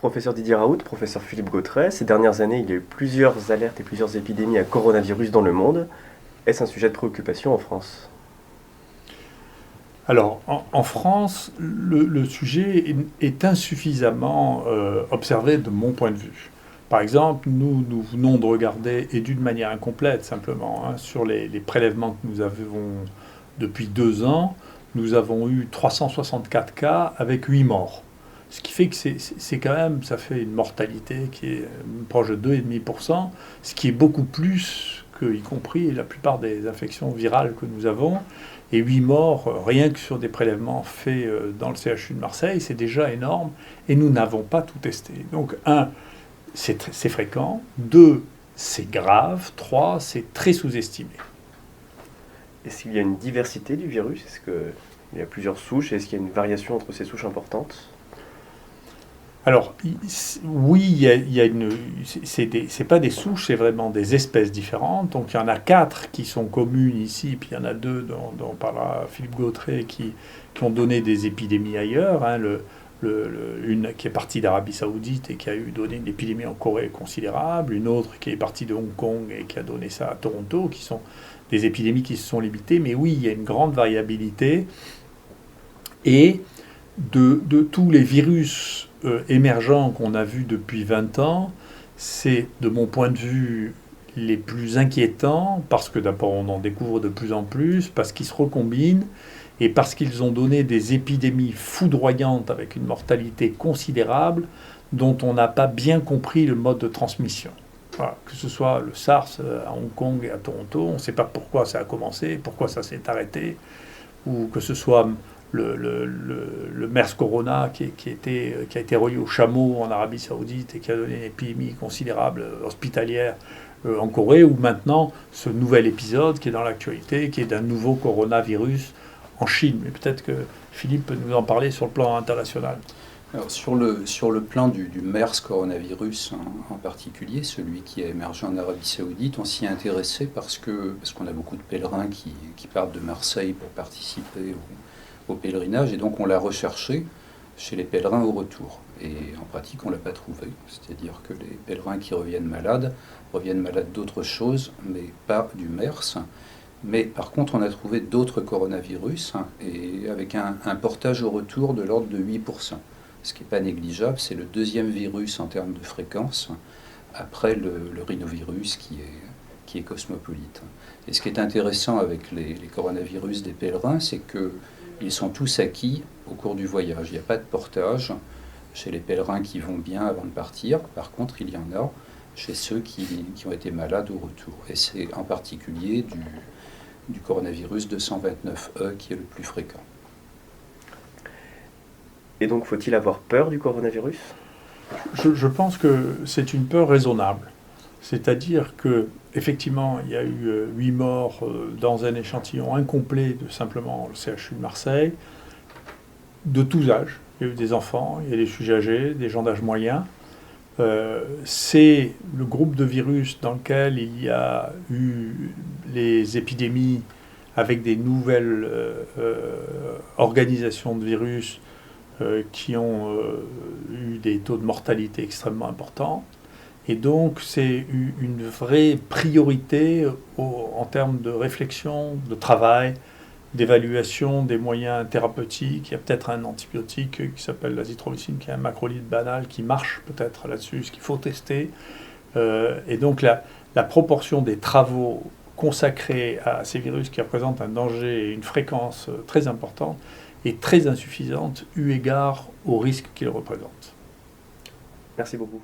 Professeur Didier Raoult, professeur Philippe Gautret, ces dernières années, il y a eu plusieurs alertes et plusieurs épidémies à coronavirus dans le monde. Est-ce un sujet de préoccupation en France? Alors, en France, le sujet est insuffisamment observé de mon point de vue. Par exemple, nous venons de regarder, et d'une manière incomplète simplement, sur les prélèvements que nous avons depuis 2 ans, nous avons eu 364 cas avec 8 morts. Ce qui fait que c'est quand même, ça fait une mortalité qui est proche de 2,5%, ce qui est beaucoup plus que, y compris la plupart des infections virales que nous avons. Et 8 morts, rien que sur des prélèvements faits dans le CHU de Marseille, c'est déjà énorme. Et nous n'avons pas tout testé. Donc, un, c'est fréquent. Deux, c'est grave. Trois, c'est très sous-estimé. Est-ce qu'il y a une diversité du virus? Est-ce qu'il y a plusieurs souches? Est-ce qu'il y a une variation entre ces souches importantes? Alors, oui, il y a une. C'est pas des souches, c'est vraiment des espèces différentes. Donc, il y en a 4 qui sont communes ici, puis il y en a 2 dont parlera Philippe Gautret qui ont donné des épidémies ailleurs. Une qui est partie d'Arabie Saoudite et qui a donné une épidémie en Corée considérable. Une autre qui est partie de Hong Kong et qui a donné ça à Toronto, qui sont des épidémies qui se sont limitées. Mais oui, il y a une grande variabilité. Et de tous les virus émergents qu'on a vus depuis 20 ans, c'est, de mon point de vue, les plus inquiétants, parce que d'abord on en découvre de plus en plus, parce qu'ils se recombinent, et parce qu'ils ont donné des épidémies foudroyantes avec une mortalité considérable, dont on n'a pas bien compris le mode de transmission. Voilà, que ce soit le SARS à Hong Kong et à Toronto, on ne sait pas pourquoi ça a commencé, pourquoi ça s'est arrêté, ou que ce soit le MERS Corona qui a été relié au chameau en Arabie Saoudite et qui a donné une épidémie considérable hospitalière en Corée, ou maintenant ce nouvel épisode qui est dans l'actualité, qui est d'un nouveau coronavirus en Chine. Mais peut-être que Philippe peut nous en parler sur le plan international. Alors, sur le plan du MERS coronavirus en particulier, celui qui a émergé en Arabie Saoudite, on s'y est intéressé parce qu'on a beaucoup de pèlerins qui partent de Marseille pour participer au pèlerinage, et donc on l'a recherché chez les pèlerins au retour. Et en pratique, on ne l'a pas trouvé. C'est-à-dire que les pèlerins qui reviennent malades d'autres choses, mais pas du MERS. Mais par contre, on a trouvé d'autres coronavirus, et avec un portage au retour de l'ordre de 8%. Ce qui n'est pas négligeable, c'est le deuxième virus en termes de fréquence, après le rhinovirus qui est cosmopolite. Et ce qui est intéressant avec les coronavirus des pèlerins, c'est qu'ils sont tous acquis au cours du voyage. Il n'y a pas de portage chez les pèlerins qui vont bien avant de partir. Par contre, il y en a chez ceux qui ont été malades au retour. Et c'est en particulier du coronavirus 229E qui est le plus fréquent. Et donc, faut-il avoir peur du coronavirus? Je pense que c'est une peur raisonnable. C'est-à-dire que effectivement, il y a eu 8 morts dans un échantillon incomplet de simplement le CHU de Marseille, de tous âges. Il y a eu des enfants, il y a des sujets âgés, des gens d'âge moyen. C'est le groupe de virus dans lequel il y a eu les épidémies avec des nouvelles organisations de virus qui ont eu des taux de mortalité extrêmement importants. Et donc, c'est une vraie priorité en termes de réflexion, de travail, d'évaluation des moyens thérapeutiques. Il y a peut-être un antibiotique qui s'appelle l'azithromycine, qui est un macrolide banal, qui marche peut-être là-dessus, ce qu'il faut tester. Et donc, la proportion des travaux consacrés à ces virus qui représentent un danger et une fréquence très importante est très insuffisante eu égard au risque qu'ils représentent. Merci beaucoup.